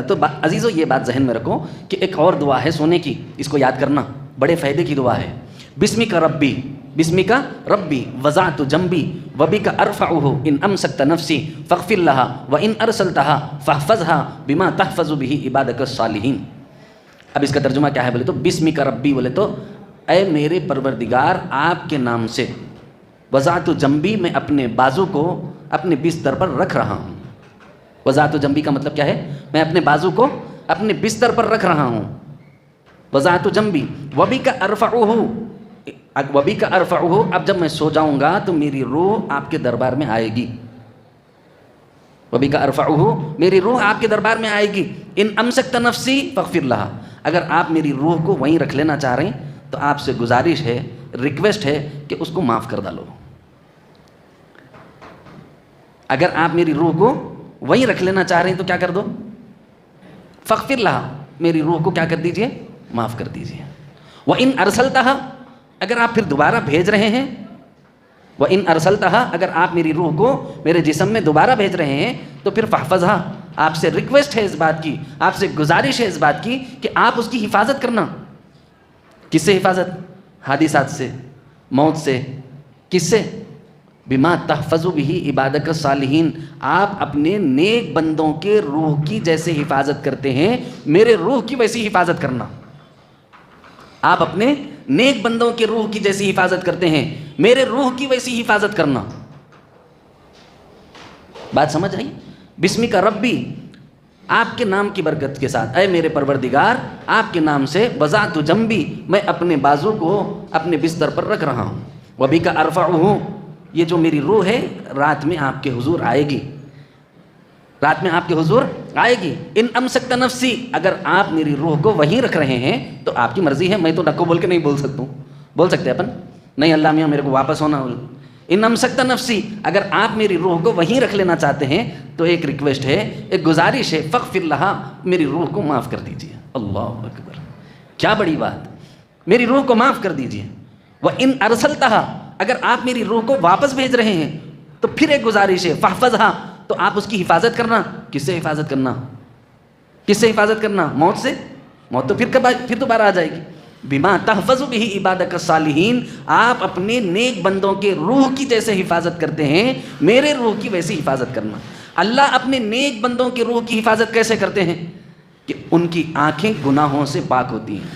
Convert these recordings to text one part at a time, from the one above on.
تو عزیزو یہ بات ذہن میں رکھو کہ ایک اور دعا ہے سونے کی، اس کو یاد کرنا، بڑے فائدے کی دعا ہے. بسمک ربی، بسمک ربی وضعت جنبی وبک ارفعہ ان امسکت نفسی فاغفر لہا وان ارسلتہا فاحفظہا بما تحفظ بہ عبادک الصالحین. اب اس کا ترجمہ کیا ہے بولے تو بسمک ربی بولے تو اے میرے پروردگار آپ کے نام سے، وضعت جنبی میں اپنے بازو کو اپنے بستر پر رکھ رہا ہوں. وضعت جنبی کا مطلب کیا ہے؟ میں اپنے بازو کو اپنے بستر پر رکھ رہا ہوں. وضعت جنبی وبک ارفعہ، وبک ارفعہ، اب جب میں سو جاؤں گا تو میری روح آپ کے دربار میں آئے گی. وبک ارفعہ، میری روح آپ کے دربار میں آئے گی. ان امسکت نفسی فاغفر لہا، اگر آپ میری روح کو وہیں رکھ لینا چاہ رہے ہیں تو آپ سے گزارش ہے، ریکویسٹ ہے کہ اس کو معاف کر ڈالو. اگر آپ میری روح کو وہیں رکھ لینا چاہ رہے ہیں تو کیا کر دو؟ فاغفر لہا، میری روح کو کیا کر دیجئے؟ معاف کر دیجئے. وَإِنْ أَرْسَلْتَهَا، اگر آپ پھر دوبارہ بھیج رہے ہیں، وَإِنْ أَرْسَلْتَهَا، اگر آپ میری روح کو میرے جسم میں دوبارہ بھیج رہے ہیں تو پھر فَاحْفَظْهَا، آپ سے ریکویسٹ ہے اس بات کی، آپ سے گزارش ہے اس بات کی کہ آپ اس کی حفاظت کرنا. کس سے حفاظت؟ حادثات سے، موت سے. کس سے؟ بما تحفظ بہ عبادک الصالحین، آپ اپنے نیک بندوں کے روح کی جیسے حفاظت کرتے ہیں میرے روح کی ویسی حفاظت کرنا. آپ اپنے نیک بندوں کے روح کی جیسی حفاظت کرتے ہیں میرے روح کی ویسی حفاظت کرنا. بات سمجھ آئی؟ بسمک ربی، آپ کے نام کی برکت کے ساتھ، اے میرے پروردگار آپ کے نام سے، وضعت جنبی، میں اپنے بازو کو اپنے بستر پر رکھ رہا ہوں. وبک ارفعہ، یہ جو میری روح ہے رات میں آپ کے حضور آئے گی، رات میں آپ کے حضور آئے گی. ان امسکت نفسی، اگر آپ میری روح کو وہیں رکھ رہے ہیں تو آپ کی مرضی ہے، میں تو نکو بول کے نہیں بول سکتا ہوں. بول سکتے اپن نہیں اللہ میاں میرے کو واپس ہونا. ان امسکت نفسی، اگر آپ میری روح کو وہیں رکھ لینا چاہتے ہیں تو ایک ریکویسٹ ہے، ایک گزارش ہے، فاغفر لہا، میری روح کو معاف کر دیجیے. اللہ اکبر، کیا بڑی بات، میری روح کو معاف کر دیجیے. وَإِنْ أَرْسَلْتَهَا، اگر آپ میری روح کو واپس بھیج رہے ہیں تو پھر ایک گزارش ہے، فَاحْفَظْهَا، تو آپ اس کی حفاظت کرنا. کس سے حفاظت کرنا؟ کس سے حفاظت کرنا؟ موت سے. موت تو پھر دوبارہ آ جائے گی. بما تحفظ بہ عبادک الصالحین، آپ اپنے نیک بندوں کے روح کی جیسے حفاظت کرتے ہیں میرے روح کی ویسی حفاظت کرنا. اللہ اپنے نیک بندوں کے روح کی حفاظت کیسے کرتے ہیں؟ کہ ان کی آنکھیں گناہوں سے پاک ہوتی ہیں،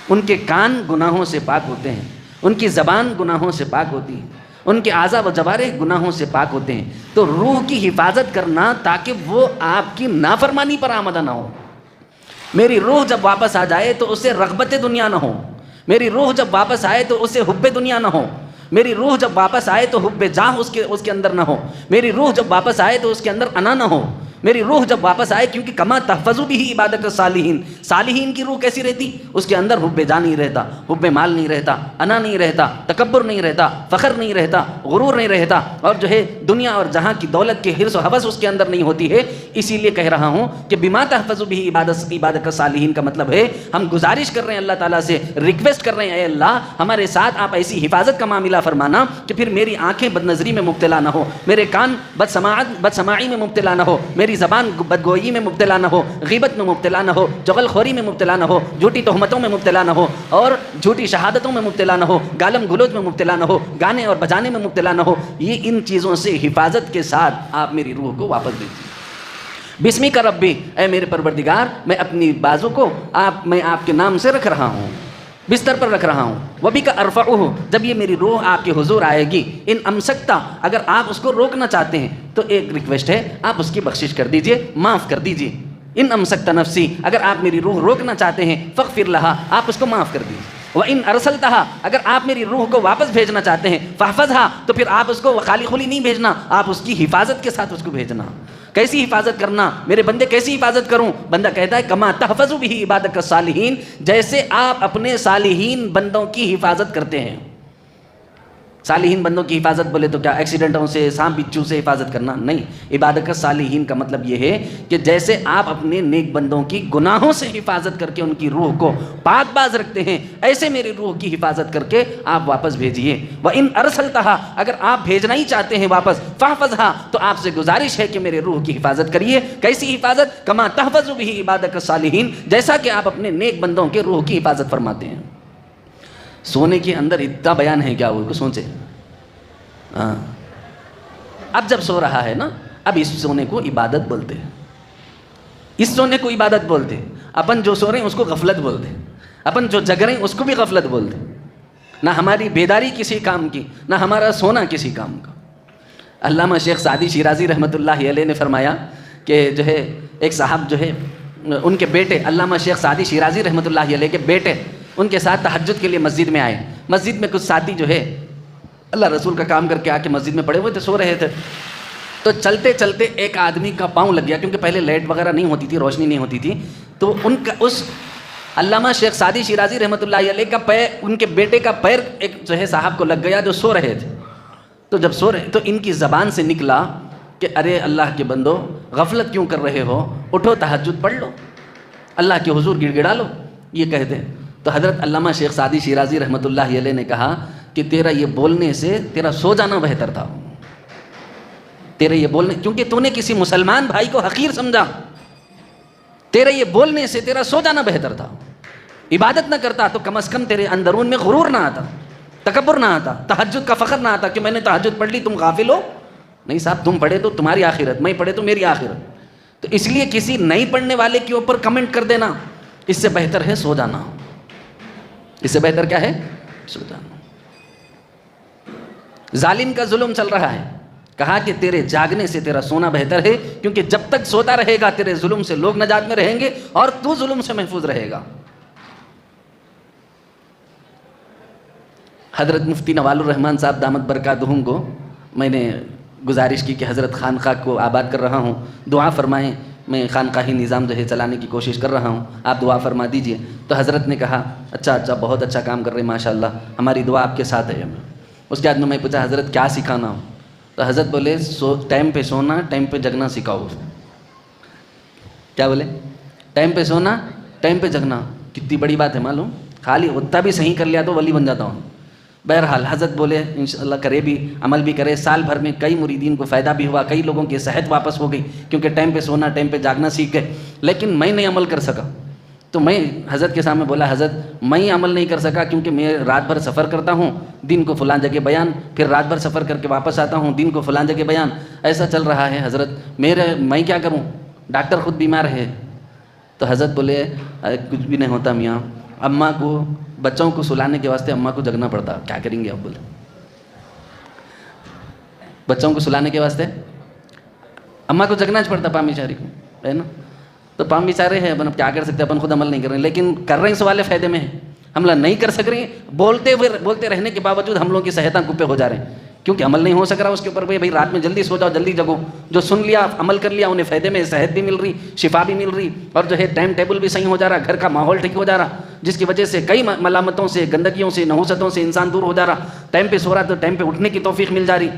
ان کے کان گناہوں سے پاک ہوتے ہیں، ان کی زبان گناہوں سے پاک ہوتی ہے، ان کے اعضاء و جوارح گناہوں سے پاک ہوتے ہیں. تو روح کی حفاظت کرنا تاکہ وہ آپ کی نافرمانی پر آمدہ نہ ہو. میری روح جب واپس آ جائے تو اسے رغبت دنیا نہ ہو. میری روح جب واپس آئے تو اسے حب دنیا نہ ہو. میری روح جب واپس آئے تو حب جاہ اس کے اندر نہ ہو. میری روح جب واپس آئے تو اس کے اندر انا نہ ہو. میری روح جب واپس آئے، کیونکہ کما تحفظ بہ عبادک الصالحین، صالحین کی روح کیسی رہتی؟ اس کے اندر حب جاہ نہیں رہتا، حب مال نہیں رہتا، انا نہیں رہتا، تکبر نہیں رہتا، فخر نہیں رہتا، غرور نہیں رہتا، اور جو ہے دنیا اور جہاں کی دولت کے حرص و حوث اس کے اندر نہیں ہوتی ہے. اسی لیے کہہ رہا ہوں کہ بما تحفظ بہ عبادک الصالحین کا مطلب ہے ہم گزارش کر رہے ہیں اللہ تعالیٰ سے، ریکویسٹ کر رہے ہیں، اے اللہ ہمارے ساتھ آپ ایسی حفاظت کا معاملہ فرمانا کہ پھر میری آنکھیں بد نظری میں مبتلا نہ ہو، میرے کان بد سماعی میں مبتلا نہ ہو، میری زبان بدگوئی میں مبتلا نہ ہو، غیبت میں مبتلا نہ ہو، چغل خوری میں مبتلا نہ ہو، جھوٹی تہمتوں میں مبتلا نہ ہو، اور جھوٹی شہادتوں میں مبتلا نہ ہو، گالم گلوچ میں مبتلا نہ ہو، گانے اور بجانے میں مبتلا نہ ہو. یہ ان چیزوں سے حفاظت کے ساتھ آپ میری روح کو واپس دیجیے. بسمک ربی، اے میرے پروردگار میں اپنی بازو کو میں آپ کے نام سے رکھ رہا ہوں، بستر پر رکھ رہا ہوں. وبک ارفعہ، جب یہ میری روح آپ کے حضور آئے گی. ان امسکتا، اگر آپ اس کو روکنا چاہتے ہیں تو ایک ریکویسٹ ہے، آپ اس کی بخشش کر دیجئے، معاف کر دیجئے. ان امسکت نفسی، اگر آپ میری روح روکنا چاہتے ہیں، فاغفر لہا، آپ اس کو معاف کر دیجئے. وَإِنْ أَرْسَلْتَهَا، اگر آپ میری روح کو واپس بھیجنا چاہتے ہیں، فَاحْفَظْهَا، تو پھر آپ اس کو خالی خلی نہیں بھیجنا، آپ اس کی حفاظت کے ساتھ اس کو بھیجنا. کیسی حفاظت کرنا؟ میرے بندے کیسی حفاظت کروں؟ بندہ کہتا ہے کما تحفظ بہ عبادک الصالحین، جیسے آپ اپنے صالحین بندوں کی حفاظت کرتے ہیں. صالحین بندوں کی حفاظت بولے تو کیا ایکسیڈنٹوں سے، سانپ بچھو سے حفاظت کرنا؟ نہیں. عبادت صالحین کا مطلب یہ ہے کہ جیسے آپ اپنے نیک بندوں کی گناہوں سے حفاظت کر کے ان کی روح کو پاک باز رکھتے ہیں، ایسے میری روح کی حفاظت کر کے آپ واپس بھیجیے. وَإِنْ أَرْسَلْتَهَا، اگر آپ بھیجنا ہی چاہتے ہیں واپس، فَاحْفَظْهَا، تو آپ سے گزارش ہے کہ میرے روح کی حفاظت کریے. کیسی حفاظت؟ کما تحفظ بہ عبادک الصالحین، جیسا کہ آپ اپنے نیک بندوں کے روح کی حفاظت فرماتے ہیں. سونے کے اندر اتنا بیان ہے کیا وہ کو سوچے. اب جب سو رہا ہے نا، اب اس سونے کو عبادت بولتے ہیں، اس سونے کو عبادت بولتے ہیں. اپن جو سو رہے ہیں اس کو غفلت بولتے ہیں، اپن جو جگ رہے ہیں اس کو بھی غفلت بولتے ہیں. نہ ہماری بیداری کسی کام کی، نہ ہمارا سونا کسی کام کا. علامہ شیخ سعدی شیرازی رحمۃ اللہ علیہ نے فرمایا کہ جو ہے ایک صاحب جو ہے ان کے بیٹے علامہ شیخ سعدی شیرازی رحمۃ اللہ علیہ کے بیٹے ان کے ساتھ تہجد کے لیے مسجد میں آئے. مسجد میں کچھ ساتھی جو ہے اللہ رسول کا کام کر کے آ کے مسجد میں پڑے ہوئے تھے، سو رہے تھے. تو چلتے چلتے ایک آدمی کا پاؤں لگ گیا، کیونکہ پہلے لائٹ وغیرہ نہیں ہوتی تھی، روشنی نہیں ہوتی تھی. تو ان کا اس علامہ شیخ سعدی شیرازی رحمۃ اللہ علیہ کا پیر، ان کے بیٹے کا پیر ایک جو ہے صاحب کو لگ گیا جو سو رہے تھے. تو جب سو رہے تو ان کی زبان سے نکلا کہ ارے اللہ کے بندو، غفلت کیوں کر رہے ہو، اٹھو تہجد پڑھ لو، اللہ کے حضور گڑ گڑا لو. یہ کہتے ہیں تو حضرت علامہ شیخ سعدی شیرازی رحمۃ اللہ علیہ نے کہا کہ تیرا یہ بولنے سے تیرا سو جانا بہتر تھا. تیرے یہ بولنے، کیونکہ تو نے کسی مسلمان بھائی کو حقیر سمجھا، تیرے یہ بولنے سے تیرا سو جانا بہتر تھا. عبادت نہ کرتا تو کم از کم تیرے اندرون میں غرور نہ آتا، تکبر نہ آتا، تہجد کا فخر نہ آتا کہ میں نے تہجد پڑھ لی تم غافل ہو. نہیں صاحب، تم پڑھے تو تمہاری آخرت، میں پڑھے تو میری آخرت. تو اس لیے کسی نہیں پڑھنے والے کے اوپر کمنٹ کر دینا اس سے بہتر ہے سو جانا. اس سے بہتر کیا ہے؟ سو جانا. ظالم کا ظلم چل رہا ہے، کہا کہ تیرے جاگنے سے تیرا سونا بہتر ہے، کیونکہ جب تک سوتا رہے گا تیرے ظلم سے لوگ نجات میں رہیں گے اور تو ظلم سے محفوظ رہے گا. حضرت مفتی نوال الرحمن صاحب دامت برکاتہم کو میں نے گزارش کی کہ حضرت خانقاہ کو آباد کر رہا ہوں، دعا فرمائیں. میں خانقاہی نظام جو ہے چلانے کی کوشش کر رہا ہوں، آپ دعا فرما دیجئے. تو حضرت نے کہا اچھا بہت اچھا کام کر رہے ہیں ماشاءاللہ، ہماری دعا آپ کے ساتھ ہے. اس کے بعد میں پوچھا حضرت کیا سکھانا ہوں؟ تو حضرت بولے ٹائم پہ سونا، ٹائم پہ جگنا سکھاؤ. کیا بولے؟ ٹائم پہ سونا، ٹائم پہ جگنا. کتنی بڑی بات ہے معلوم؟ خالی اتنا بھی صحیح کر لیا تو ولی بن جاتا ہوں. بہرحال حضرت بولے انشاءاللہ کرے بھی، عمل بھی کرے. سال بھر میں کئی مریدین کو فائدہ بھی ہوا، کئی لوگوں کی صحت واپس ہو گئی کیونکہ ٹائم پہ سونا، ٹائم پہ جاگنا سیکھ گئے. لیکن میں نہیں عمل کر سکا. تو میں حضرت کے سامنے بولا حضرت میں عمل نہیں کر سکا کیونکہ میں رات بھر سفر کرتا ہوں، دن کو فلاں جگہ بیان، پھر رات بھر سفر کر کے واپس آتا ہوں، دن کو فلاں جگہ بیان. ایسا چل رہا ہے حضرت، میں کیا کروں؟ ڈاکٹر خود بیمار ہے. تو حضرت بولے کچھ بھی نہیں ہوتا میاں، اماں کو، بچوں کو سلانے کے واسطے اماں کو جگنا پڑتا. کیا کریں گے اب؟ بولے بچوں کو سلانے کے واسطے اماں کو جگنا پڑتا، پام بیچاری کو، ہے نا. تو پام بیچارے ہیں، اپن اب کیا کر سکتے ہیں، اپن خود عمل نہیں کر رہے ہیں، لیکن کر رہے ہیں سوالے فائدے میں ہیں. ہم نہیں کر سک رہے ہیں، بولتے رہنے کے باوجود ہم لوگوں کی صحتیں کپے ہو جا رہے ہیں کیونکہ عمل نہیں ہو سک رہا اس کے اوپر. بھائی رات میں جلدی سو جاؤ، جلدی جگو. جو سن لیا، عمل کر لیا، انہیں فائدے میں صحت بھی مل رہی، شفا بھی مل رہی، اور جو ہے ٹائم ٹیبل بھی صحیح ہو جا رہا، گھر کا ماحول ٹھیک ہو جا رہا، جس کی وجہ سے کئی ملامتوں سے، گندگیوں سے، نحوستوں سے انسان دور ہو جا رہا. ٹائم پہ سو رہا تو ٹائم پہ اٹھنے کی توفیق مل جا رہی.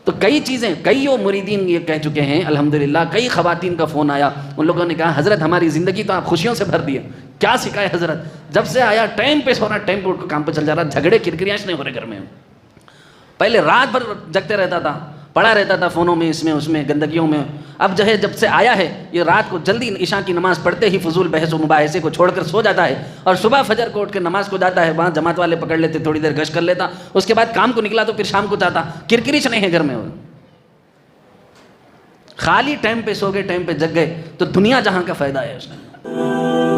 تو کئی چیزیں، کئی مریدین یہ کہہ چکے ہیں الحمدللہ. کئی خواتین کا فون آیا، ان لوگوں نے کہا حضرت ہماری زندگی تو آپ خوشیوں سے بھر دی ہے. کیا سکھائے حضرت؟ جب سے آیا ٹائم پہ سونا، ٹائم پہ اٹھ کے کام پہ چل جا رہا، جھگڑے کرکریاش نہیں ہو رہے گھر میں. پہلے رات بھر جگتے رہتا تھا، پڑا رہتا تھا فونوں میں، اس میں گندگیوں میں. اب جو ہے جب سے آیا ہے یہ رات کو جلدی عشاء کی نماز پڑھتے ہی فضول بحث و مباحثے کو چھوڑ کر سو جاتا ہے، اور صبح فجر کو اٹھ کے نماز کو جاتا ہے. وہاں جماعت والے پکڑ لیتے، تھوڑی دیر گشت کر لیتا، اس کے بعد کام کو نکلا تو پھر شام کو جاتا. کرکریش نہیں ہے گھر میں. خالی ٹائم پہ سو گئے، ٹائم پہ جگ گئے تو دنیا جہاں کا فائدہ ہے اس میں.